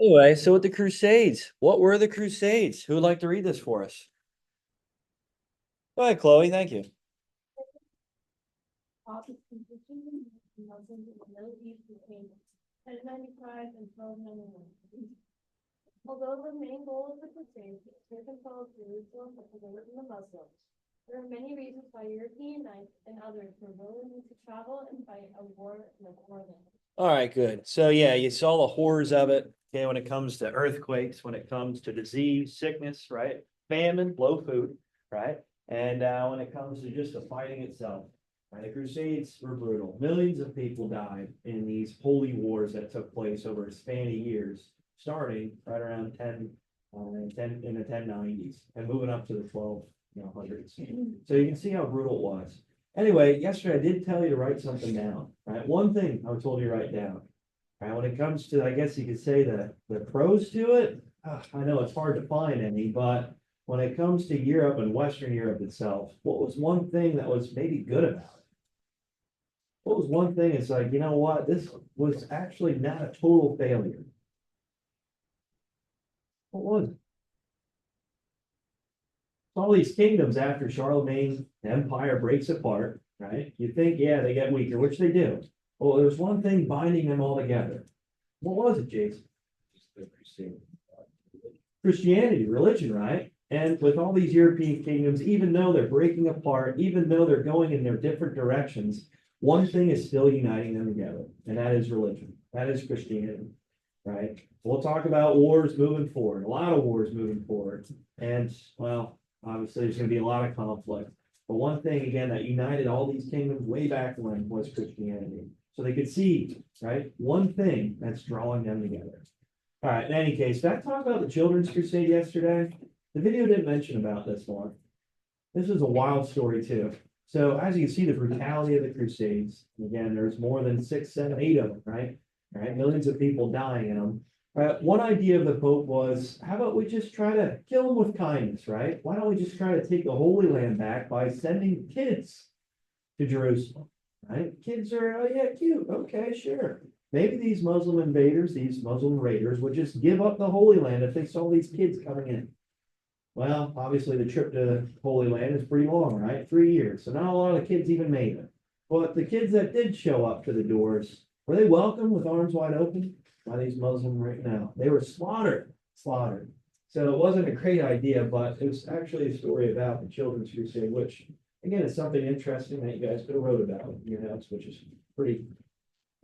Anyway, so with the Crusades, what were the Crusades? Who would like to read this for us? Go ahead, Chloe. Thank you. Office conditions and Muslims in the Middle East between 1095 and 1291. Although the main goal of the Crusades was to control Jerusalem and deliver the Muslims, there are many reasons why European knights and others were willing to travel and fight a war in the Holy Land. All right, good. So yeah, you saw the horrors of it. Okay, when it comes to earthquakes, when it comes to disease, sickness, right? Famine, low food, right? And when it comes to just the fighting itself, right? The Crusades were brutal. Millions of people died in these holy wars that took place over a span of years, starting right around 10 in the 1090s and moving up to the 1200s. So you can see how brutal it was. Anyway, yesterday I did tell you to write something down, right? One thing I told you to write down. Right, when it comes to, I guess you could say the pros to it, I know it's hard to find any, but when it comes to Europe and Western Europe itself, what was one thing that was maybe good about it? What was one thing? It's like, you know what, this was actually not a total failure. What was it? All these kingdoms after Charlemagne empire breaks apart, right? You think, yeah, they get weaker, which they do. Well, there's one thing binding them all together. What was it, Jason? Christianity, religion, right? And with all these European kingdoms, even though they're breaking apart, even though they're going in their different directions, one thing is still uniting them together, and that is religion. That is Christianity, right? We'll talk about wars moving forward, a lot of wars moving forward. And well, obviously there's going to be a lot of conflict. But one thing again that united all these kingdoms way back when was Christianity. So they could see, right? One thing that's drawing them together. All right, in any case, did I talk about the Children's Crusade yesterday? The video didn't mention about this one. This is a wild story too. So as you can see, the brutality of the Crusades, again, there's more than 6, 7, 8 of them, right? All right, millions of people dying in them. One idea of the Pope was, how about we just try to kill them with kindness, right? Why don't we just try to take the Holy Land back by sending kids to Jerusalem, right? Kids are, oh yeah, cute. Okay, sure. Maybe these Muslim invaders, these Muslim raiders would just give up the Holy Land if they saw these kids coming in. Well, obviously the trip to Holy Land is pretty long, right? 3 years. So not a lot of kids even made it. But the kids that did show up to the doors, were they welcomed with arms wide open by these Muslim right now? They were slaughtered. So it wasn't a great idea, but it was actually a story about the Children's Crusade, which again is something interesting that you guys could have wrote about in your notes, which is pretty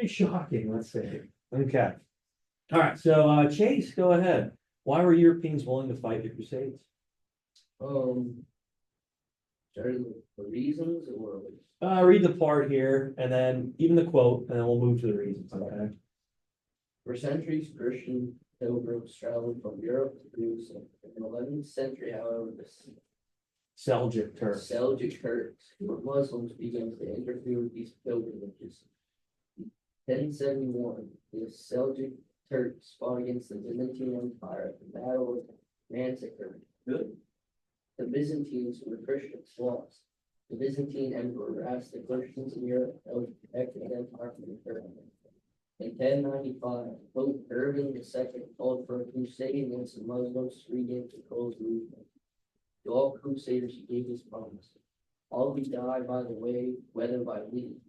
shocking, let's say. Okay. All right. So Chase, go ahead. Why were Europeans willing to fight the Crusades? Um, starting with the reasons or Read the part here and then even the quote, and then we'll move to the reasons. Okay. for centuries, Christian pilgrims traveled from Europe to Jerusalem. In the 11th century, however, the Seljuk Turks. Seljuk Turks, who were Muslims, began to interfere with these pilgrimages. 1071, the Seljuk Turks fought against the Byzantine Empire at the Battle of Manzikert. The Byzantines, who were Christians, lost. The Byzantine emperor asked the Christians in Europe to protect the empire from the Turks. In 1095, Pope Urban II called for a crusade against the Muslims to regain control of Jerusalem. To all crusaders, he gave his promise: all who die by the way, whether by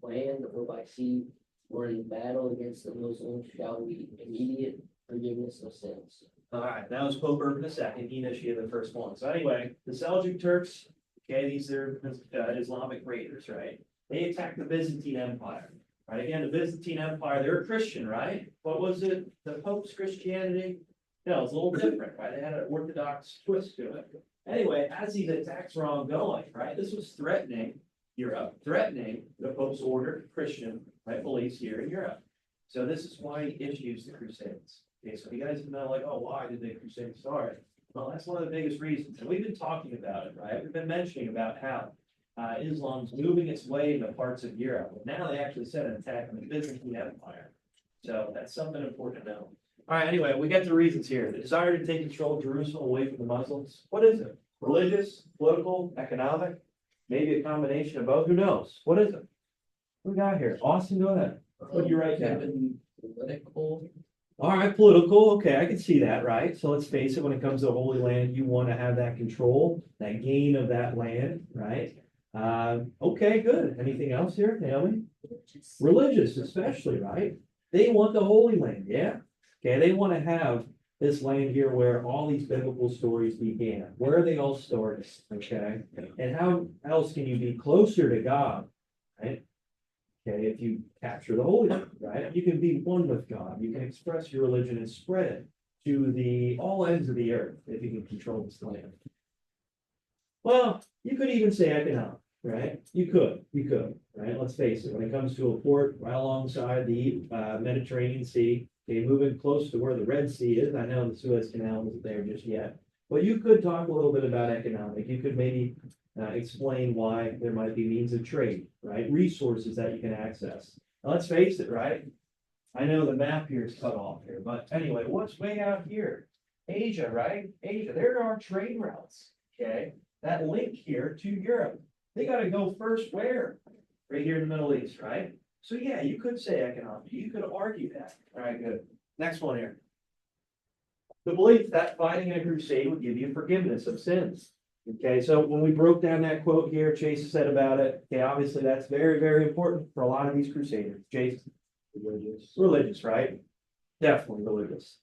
land or by sea, or in battle against the Muslims, shall be immediate forgiveness of sins. All right, that was Pope Urban II. He initiated the first one. So anyway, the Seljuk Turks, okay, these are Islamic raiders, right? They attacked the Byzantine Empire, right? Again, the Byzantine Empire, they were Christian, right? What was it? The Pope's Christianity? No, it's a little different, right? They had an Orthodox twist to it. Anyway, as these attacks were ongoing, right, this was threatening Europe, threatening the Pope's ordered Christian, right, beliefs here in Europe. So this is why he issues the Crusades. Okay, so you guys know, like, oh, why did the Crusades start? Well, that's one of the biggest reasons, and we've been talking about it, right? We've been mentioning about how Islam's moving its way into parts of Europe. But now they actually set an attack on the Byzantine Empire. So that's something important to know. All right, anyway, we get the reasons here. The desire to take control of Jerusalem away from the Muslims. What is it? Religious, political, economic? Maybe a combination of both. Who knows? What is it? What we got here? Austin, go ahead. What do you write down? Political, All right, political, okay, I can see that, right? So let's face it, when it comes to Holy Land, you want to have that control, that gain of that land, right? Okay, good. Anything else here, Naomi? Religious especially, right? They want the Holy Land, yeah? Okay, they want to have this land here where all these biblical stories began, where they all started, okay? And how else can you be closer to God, right? Okay, if you capture the Holy Land, right? You can be one with God. You can express your religion and spread it to the all ends of the earth if you can control this land. Well, you could even say economic, right? You could, right? Let's face it, when it comes to a port right alongside the Mediterranean Sea, okay, moving close to where the Red Sea is, I know the Suez Canal isn't there just yet, but you could talk a little bit about economic. You could maybe explain why there might be means of trade, right? Resources that you can access. Now, let's face it, right? I know the map here is cut off here, but anyway, what's way out here? Asia, right? Asia, there are trade routes, okay? That link here to Europe. They gotta go first where? Right here in the Middle East, right? So yeah, you could say economic, you could argue that. All right, good. Next one here. The belief that fighting in a crusade would give you forgiveness of sins. Okay, so when we broke down that quote here, Chase said about it, okay, obviously that's very, very important for a lot of these crusaders. Chase, religious, right? Definitely religious.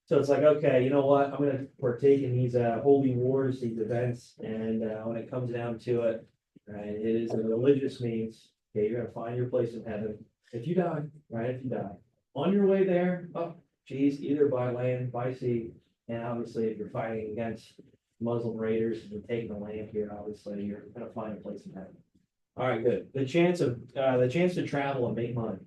So it's like, okay, you know what? I'm gonna partake in these holy wars, these events, and when it comes down to it, right, it is a religious means. Okay, you're gonna find your place in heaven. If you die, right? If you die. On your way there, oh, geez, either by land, by sea, and obviously if you're fighting against Muslim raiders and you're taking the land here, obviously you're gonna find a place in heaven. All right, good. The chance to travel and make money.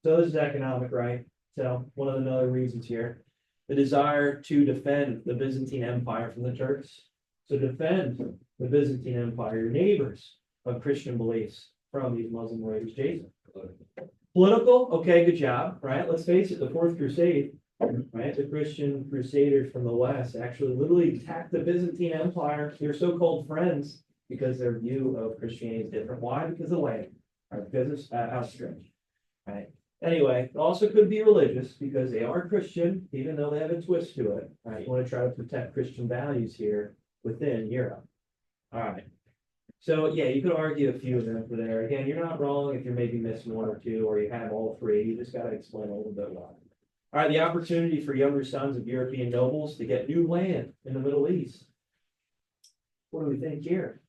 So this is economic, right? So one of the other reasons here, the desire to defend the Byzantine Empire from the Turks. So defend the Byzantine Empire, your neighbors of Christian beliefs from these Muslim raiders. Jason. Political, okay, good job, right? Let's face it, the Fourth Crusade, right? The Christian crusaders from the West actually literally attacked the Byzantine Empire, their so-called friends, because their view of Christianity is different. Why? Because of land, or because of outstretched, right? Anyway, it also could be religious because they are Christian, even though they have a twist to it. Right? You want to try to protect Christian values here within Europe. All right. So yeah, you could argue a few of them for there. Again, you're not wrong if you're maybe missing one or two, or you have all three. You just got to explain a little bit why. All right, the opportunity for younger sons of European nobles to get new land in the Middle East. What do we think here?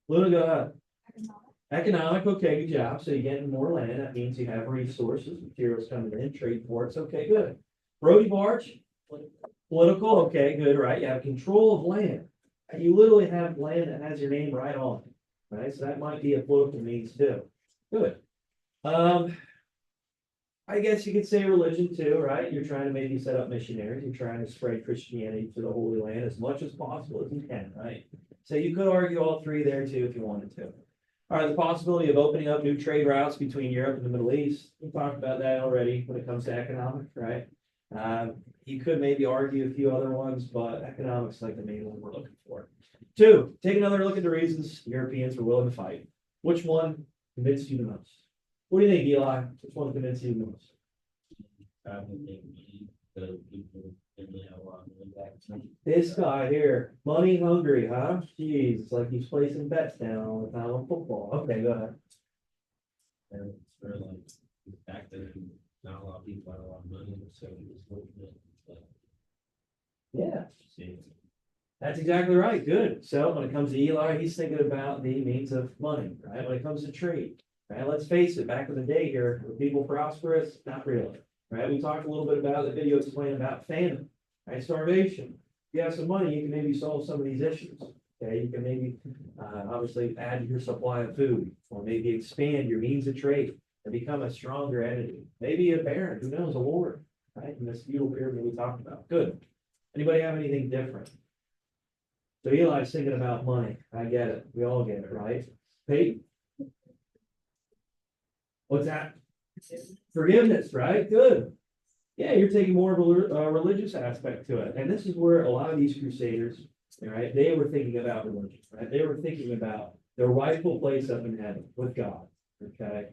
Luna, go ahead. Economic, okay, good job. So you're getting more land. That means you have resources, materials coming in, trade ports. Okay, good. Brody Barge, political, okay, good, right? You have control of land. You literally have land that has your name right on it, right? So that might be a political means too. Good. I guess you could say religion too, right? You're trying to maybe set up missionaries. You're trying to spread Christianity to the Holy Land as much as possible as you can, right? So you could argue all three there too if you wanted to. All right, the possibility of opening up new trade routes between Europe and the Middle East. We talked about that already when it comes to economics, right? You could maybe argue a few other ones, but economics is like the main one we're looking for. Two, take another look at the reasons Europeans were willing to fight. Which one convinced you the most? What do you think, Eli? Which one convinced you the most? This guy here, money hungry, huh? Jeez, it's like he's placing bets down all the time on football. Okay, go ahead. And it's for like back then, not a lot of people had a lot of money, so it was looking at Yeah, see. that's exactly right. Good. So when it comes to Eli, he's thinking about the means of money, right? When it comes to trade, right? Let's face it, back in the day here, were people prosperous? Not really, right? We talked a little bit about the video explaining about famine, right? Starvation. If you have some money, you can maybe solve some of these issues. Okay, you can maybe obviously add to your supply of food, or maybe expand your means of trade and become a stronger entity. Maybe a baron, who knows, a lord, right? In this feudal period we talked about. Good. Anybody have anything different? So Eli's thinking about money. I get it. We all get it, right? Pete? What's that? Forgiveness, right? Good. Yeah, you're taking more of a religious aspect to it. And this is where a lot of these crusaders, right, they were thinking about religion, right? They were thinking about their rightful place up in heaven with God, okay?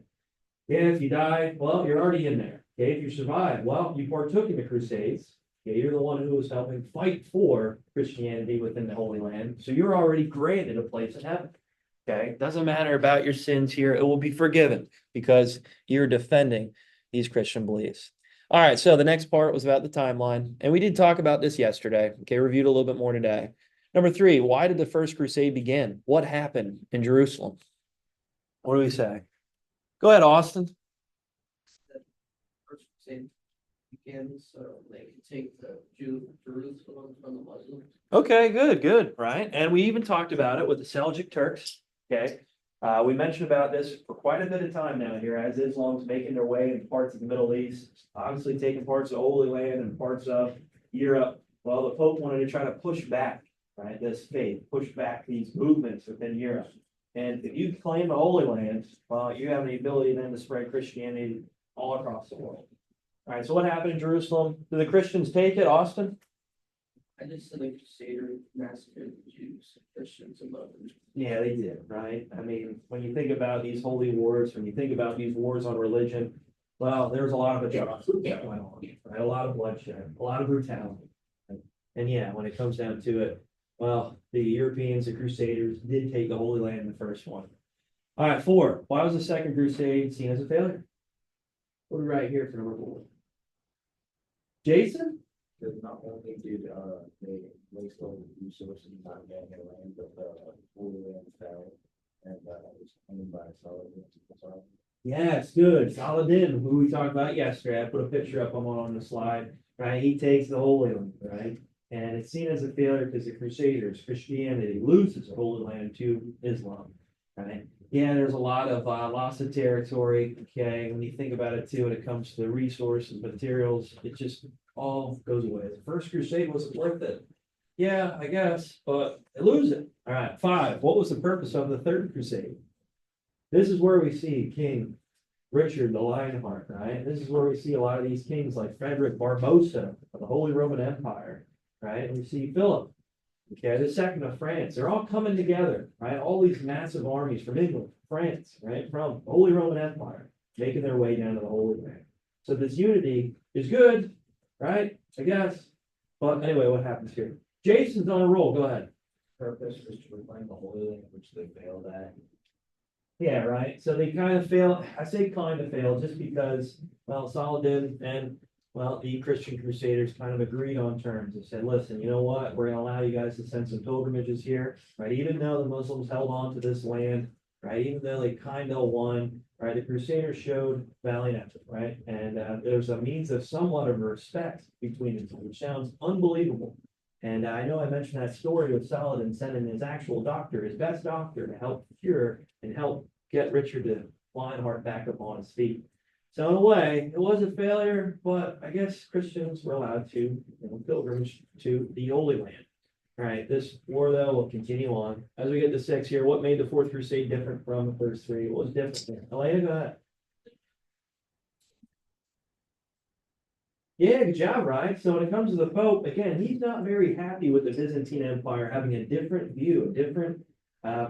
Yeah, if you die, well, you're already in there. Okay, if you survive, well, you partook in the Crusades. Okay, you're the one who was helping fight for Christianity within the Holy Land. So you're already granted a place in heaven. Okay, doesn't matter about your sins here. It will be forgiven because you're defending these Christian beliefs. All right, so the next part was about the timeline, and we did talk about this yesterday. Okay, reviewed a little bit more today. Number 3, why did the first crusade begin? What happened in Jerusalem? What do we say? Go ahead, Austin. First Crusade begins, so they can take the Jerusalem from the Muslims. Okay, good, right? And we even talked about it with the Seljuk Turks. Okay, we mentioned about this for quite a bit of time now here as Islam's making their way in parts of the Middle East, obviously taking parts of the Holy Land and parts of Europe. Well, the Pope wanted to try to push back, right, this faith, push back these movements within Europe. And if you claim the Holy Land, well, you have the ability then to spread Christianity all across the world. All right, so what happened in Jerusalem? Did the Christians take it, Austin? I just said the Crusader massacred the Jews, Christians, and others. Yeah, they did, right? I mean, when you think about these holy wars, when you think about these wars on religion, well, there's a lot of atrocities that went on, right? A lot of bloodshed, a lot of brutality. And yeah, when it comes down to it, well, the Europeans, the Crusaders did take the Holy Land in the first one. All right, 4. Why was the Second Crusade seen as a failure? What do we write here for number 4? Jason? Because not only did they waste all the resources not getting their land, but Holy Land fell, and it was owned by Saladin. Yes, good. Saladin, who we talked about yesterday. I put a picture up on the slide, right? He takes the Holy Land, right? And it's seen as a failure because the Crusaders, Christianity, loses the Holy Land to Islam, right? Yeah, there's a lot of loss of territory. Okay, when you think about it too, when it comes to the resources, materials, it just all goes away. The First Crusade wasn't worth it. Yeah, I guess, but they lose it. All right, 5. What was the purpose of the Third Crusade? This is where we see King Richard the Lionheart, right? This is where we see a lot of these kings like Frederick Barbarossa of the Holy Roman Empire, right? And we see Philip, okay, the second of France. They're all coming together, right? All these massive armies from England, France, right? From the Holy Roman Empire, making their way down to the Holy Land. So this unity is good, right? I guess. But anyway, what happens here? Jason's on a roll. Go ahead. Purpose was to reclaim the Holy Land, which they failed at. Yeah, right. So they kind of fail. I say kind of failed just because, well, Saladin and, well, the Christian Crusaders kind of agreed on terms and said, listen, you know what? We're going to allow you guys to send some pilgrimages here, right? Even though the Muslims held on to this land, right? Even though they kind of won, right? The Crusaders showed valiant effort, right? And there's a means of somewhat of respect between the two, which sounds unbelievable. And I know I mentioned that story with Saladin sending his actual doctor, his best doctor, to help cure and help get Richard the Lionheart back up on his feet. So in a way, it was a failure, but I guess Christians were allowed to pilgrimage to the Holy Land. All right, this war though will continue on. As we get to 6 here, what made the Fourth Crusade different from the first 3? What was different there? Elena, go ahead. Yeah, good job, right? So when it comes to the Pope, again, he's not very happy with the Byzantine Empire having a different view, a different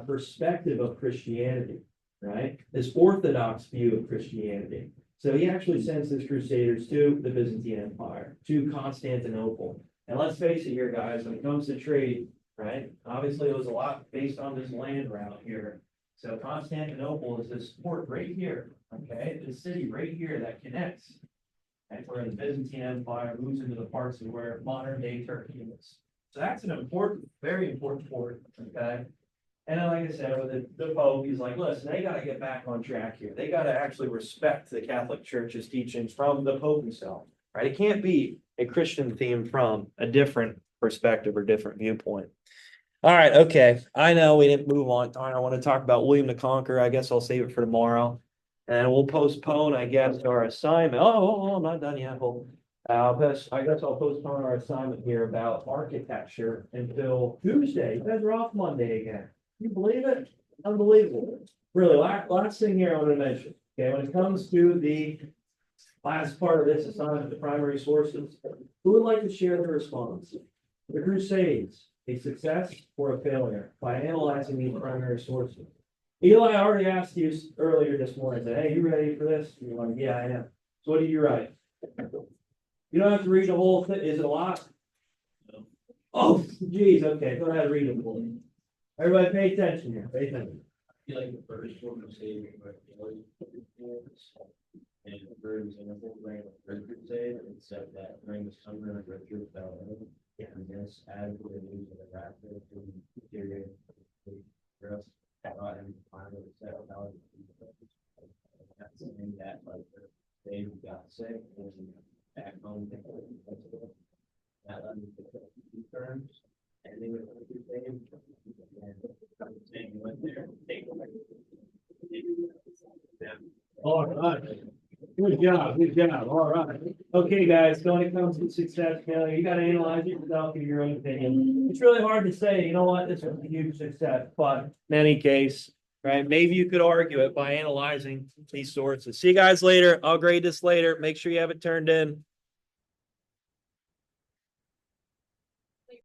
perspective of Christianity, right? This Orthodox view of Christianity. So he actually sends his crusaders to the Byzantine Empire, to Constantinople. And let's face it here, guys, when it comes to trade, right? Obviously, it was a lot based on this land route here. So Constantinople is this port right here, okay? This city right here that connects. And where the Byzantine Empire moves into the parts of where modern day Turkey is. So that's an important, very important port, okay? And then, like I said, with the Pope, he's like, listen, they got to get back on track here. They got to actually respect the Catholic Church's teachings from the Pope himself, right? It can't be a Christian theme from a different perspective or different viewpoint. All right, okay. I know we didn't move on. I want to talk about William the Conqueror. I guess I'll save it for tomorrow. And we'll postpone, I guess, our assignment. Oh, I'm not done yet. I guess I'll postpone our assignment here about architecture until Tuesday. You guys are off Monday again. Can you believe it? Unbelievable. Really, last thing here I want to mention. Okay, when it comes to the last part of this assignment, the primary sources, who would like to share the response? The Crusades, a success or a failure by analyzing these primary sources. Eli, I already asked you earlier this morning, said, hey, you ready for this? And you're like, yeah, I am. So what did you write? You don't have to read the whole thing. Is it a lot? Oh, geez, okay, go ahead, read it for me. Everybody pay attention here, pay attention. I feel like the first one was saving, but and the birds and the whole reign of Crusades, except that during the summer of Richard fell in. And this added to the news of the rapid period. For us, and finally settled out. That's something that like they got sick and back home. That led me to two terms. And they were saying, went there, take All right. Good job, all right. Okay, guys, so when it comes to success, failure, you gotta analyze it yourself, give your own opinion. It's really hard to say, you know what, this was a huge success, but in any case, right, maybe you could argue it by analyzing these sources. See you guys later. I'll grade this later. Make sure you have it turned in.